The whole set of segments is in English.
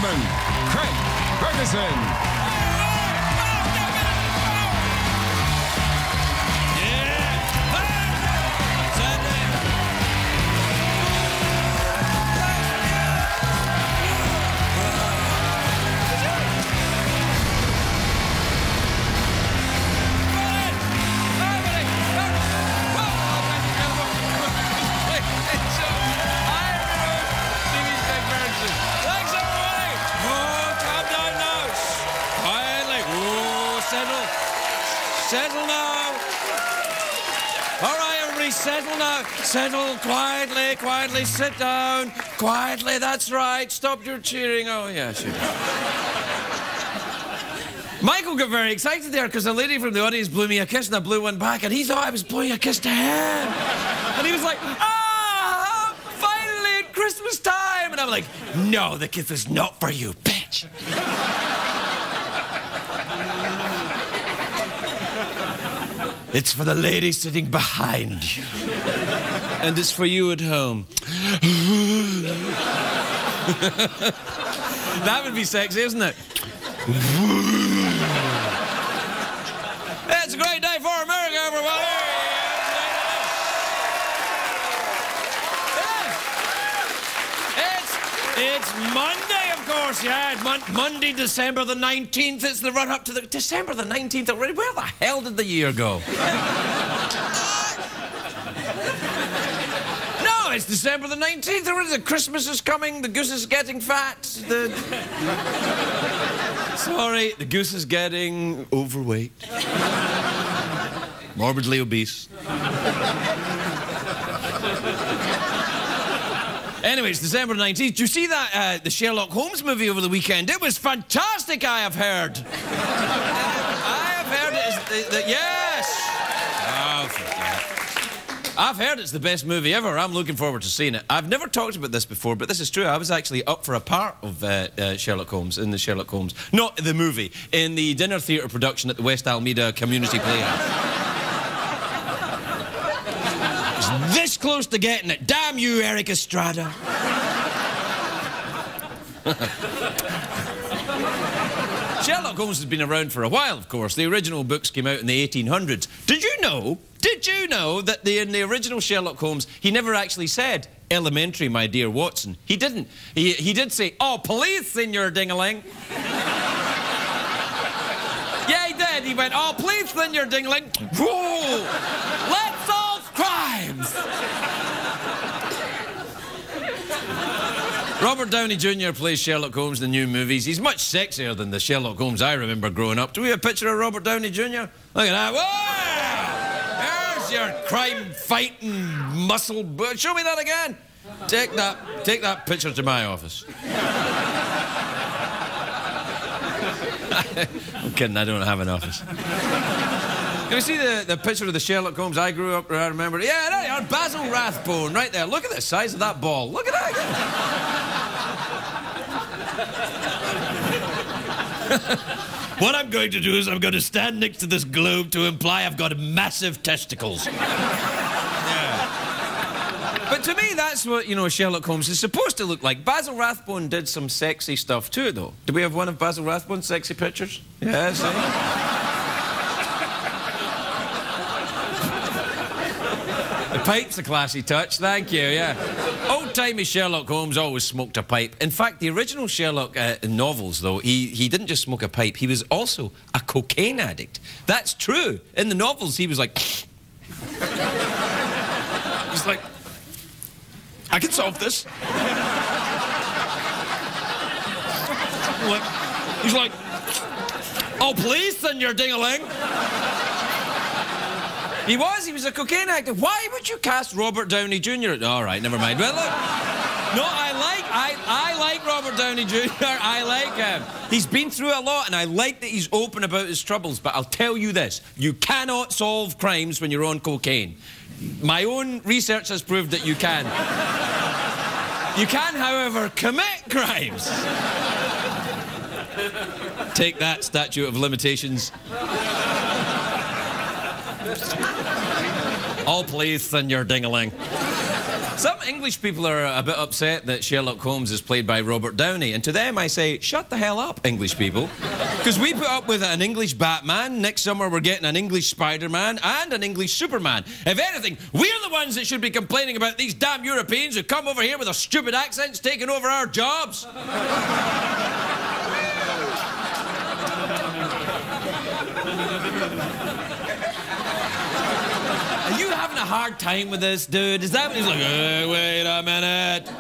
gentlemen, Craig Ferguson. Settle now. All right, everybody, settle now. Settle quietly, quietly. Sit down. Quietly, that's right. Stop your cheering. Oh, yeah, sure. Michael got very excited there because a lady from the audience blew me a kiss and I blew one back and he thought I was blowing a kiss to him. And he was like, ah, finally at Christmas time. And I'm like, no, the kiss is not for you, bitch. It's for the lady sitting behind you. And it's for you at home. That would be sexy, isn't it? It's a great day for America, everybody! It's Monday, of course, yeah. Monday, December the 19th. It's the run-up to the... December the 19th already? Where the hell did the year go? No, it's December the 19th already. The Christmas is coming. The goose is getting fat. Sorry, the goose is getting overweight. Morbidly obese. Anyway, it's December 19th. Did you see that, the Sherlock Holmes movie over the weekend? It was fantastic, I have heard. I have heard it is... yes! Oh, forget it. I've heard it's the best movie ever. I'm looking forward to seeing it. I've never talked about this before, but this is true. I was actually up for a part of Sherlock Holmes, in the Sherlock Holmes... Not the movie, in the dinner theatre production at the West Almeida Community Playhouse. This close to getting it. Damn you, Eric Estrada. Sherlock Holmes has been around for a while, of course. The original books came out in the 1800s. Did you know that in the original Sherlock Holmes, he never actually said, "Elementary, my dear Watson"? He didn't. He did say, "Oh, police, Senor Ding-a-ling." Yeah, he did. He went, "Oh, please, Senor Ding-a-ling. Whoa! Let's solve crimes!" Robert Downey Jr. plays Sherlock Holmes in the new movies. He's much sexier than the Sherlock Holmes I remember growing up. Do we have a picture of Robert Downey Jr.? Look at that. Whoa! There's your crime-fighting muscle... Show me that again. Take that picture to my office. I'm kidding, I don't have an office. Can you see the picture of the Sherlock Holmes I grew up, I remember? Yeah, there you are, Basil Rathbone, right there. Look at the size of that ball. Look at that. What I'm going to do is I'm going to stand next to this globe to imply I've got massive testicles. Yeah. But to me, that's what, you know, Sherlock Holmes is supposed to look like. Basil Rathbone did some sexy stuff too, though. Do we have one of Basil Rathbone's sexy pictures? Yeah, see? The pipe's a classy touch, thank you, yeah. Old-timey Sherlock Holmes always smoked a pipe. In fact, the original Sherlock novels, though, he didn't just smoke a pipe, he was also a cocaine addict. That's true. In the novels, he was like... He's like... I can solve this. He's like... Oh, please, Senor Ding-a-ling. He was a cocaine addict. Why would you cast Robert Downey Jr.? All right, never mind. Well, look, no, I like Robert Downey Jr. I like him. He's been through a lot, and I like that he's open about his troubles. But I'll tell you this: you cannot solve crimes when you're on cocaine. My own research has proved that you can. You can, however, commit crimes. Take that, statute of limitations. All please, Senor Ding-a-ling. Some English people are a bit upset that Sherlock Holmes is played by Robert Downey, and to them I say, shut the hell up, English people. Because we put up with an English Batman, next summer we're getting an English Spider-Man and an English Superman. If anything, we're the ones that should be complaining about these damn Europeans who come over here with their stupid accents taking over our jobs. Are you having a hard time with this, dude? Is that what he's like, hey, wait a minute?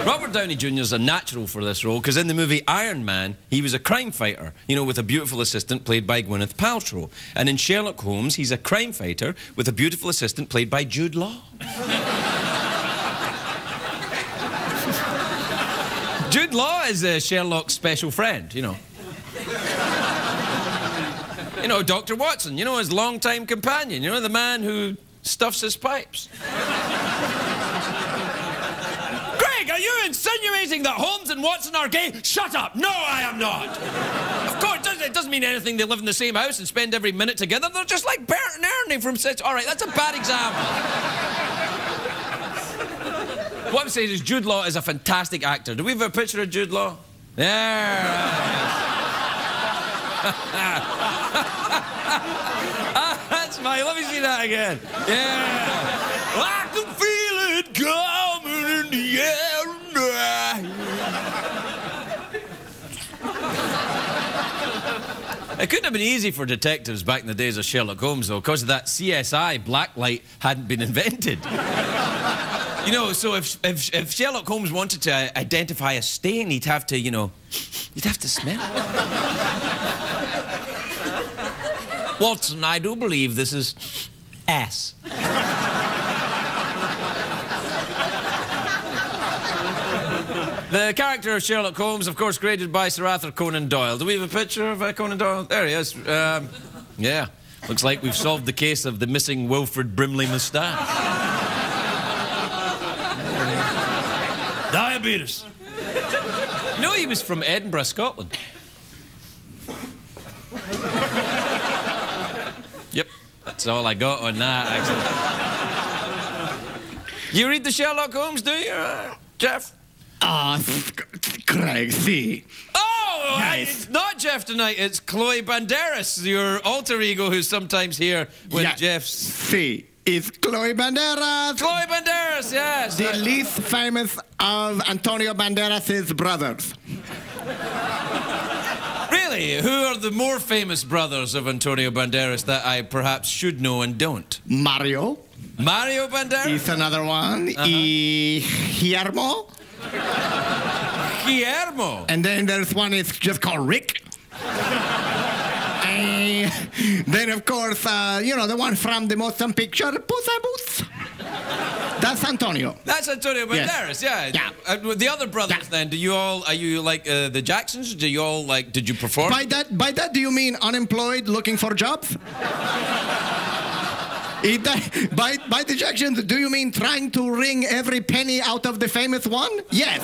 Robert Downey Jr. is a natural for this role because in the movie Iron Man, he was a crime fighter, you know, with a beautiful assistant played by Gwyneth Paltrow. And in Sherlock Holmes, he's a crime fighter with a beautiful assistant played by Jude Law. Jude Law is Sherlock's special friend, you know. You know, Dr. Watson, you know, his longtime companion, you know, the man who stuffs his pipes. Greg, are you insinuating that Holmes and Watson are gay? Shut up! No, I am not! Of course, it doesn't mean anything they live in the same house and spend every minute together. They're just like Bert and Ernie from Six. All right, that's a bad example. What I'm saying is Jude Law is a fantastic actor. Do we have a picture of Jude Law? There. That's fine. Let me see that again. Yeah. I can feel it coming in the air tonight. It couldn't have been easy for detectives back in the days of Sherlock Holmes, though, because of that CSI blacklight hadn't been invented. You know, so if Sherlock Holmes wanted to identify a stain, he'd have to, you know, you'd have to smell it. Watson, I do believe this is ass. The character of Sherlock Holmes, of course, created by Sir Arthur Conan Doyle. Do we have a picture of Conan Doyle? There he is. Yeah. Looks like we've solved the case of the missing Wilfred Brimley moustache. Diabetes. You know he was from Edinburgh, Scotland. Yep, that's all I got on that, actually. You read the Sherlock Holmes, do you, Jeff? Craig, see. Oh, Yes. It's not Jeff tonight, it's Chloe Banderas, your alter ego who's sometimes here when Jeff's... See, it's Chloe Banderas. Chloe Banderas, yes. The least famous of Antonio Banderas' brothers. Really? Who are the more famous brothers of Antonio Banderas that I perhaps should know and don't? Mario. Mario Banderas? Is another one. Guillermo. Guillermo. And then there's one is just called Rick. And then, of course, you know, the one from the motion picture, Puss in Boots. That's Antonio. That's Antonio Banderas, yeah. The other brothers, then, are you like the Jacksons? Do you all like, did you perform? By that, do you mean unemployed looking for jobs? By the Jacksons, do you mean trying to wring every penny out of the famous one? Yes.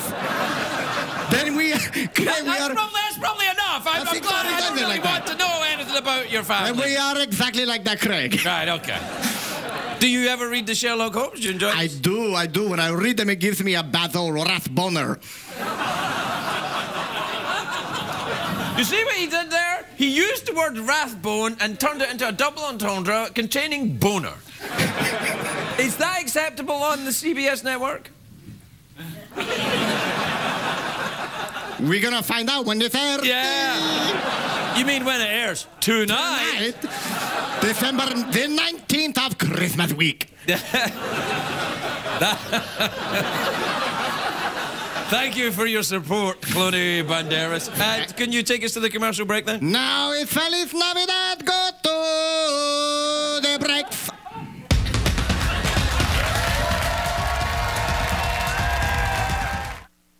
Then that's probably enough. I'm glad I don't really want to know anything about your family. And we are exactly like that, Craig. Right, okay. Do you ever read the Sherlock Holmes? Do you enjoy it? I do. When I read them, it gives me a bad old wrath boner. You see what he did there? He used the word rathbone and turned it into a double entendre containing boner. Is that acceptable on the CBS network? We're gonna find out when this airs. Yeah. You mean when it airs? Tonight? December the 19th of Christmas week. Thank you for your support, Chloe Banderas. Can you take us to the commercial break then? Now it's Feliz Navidad!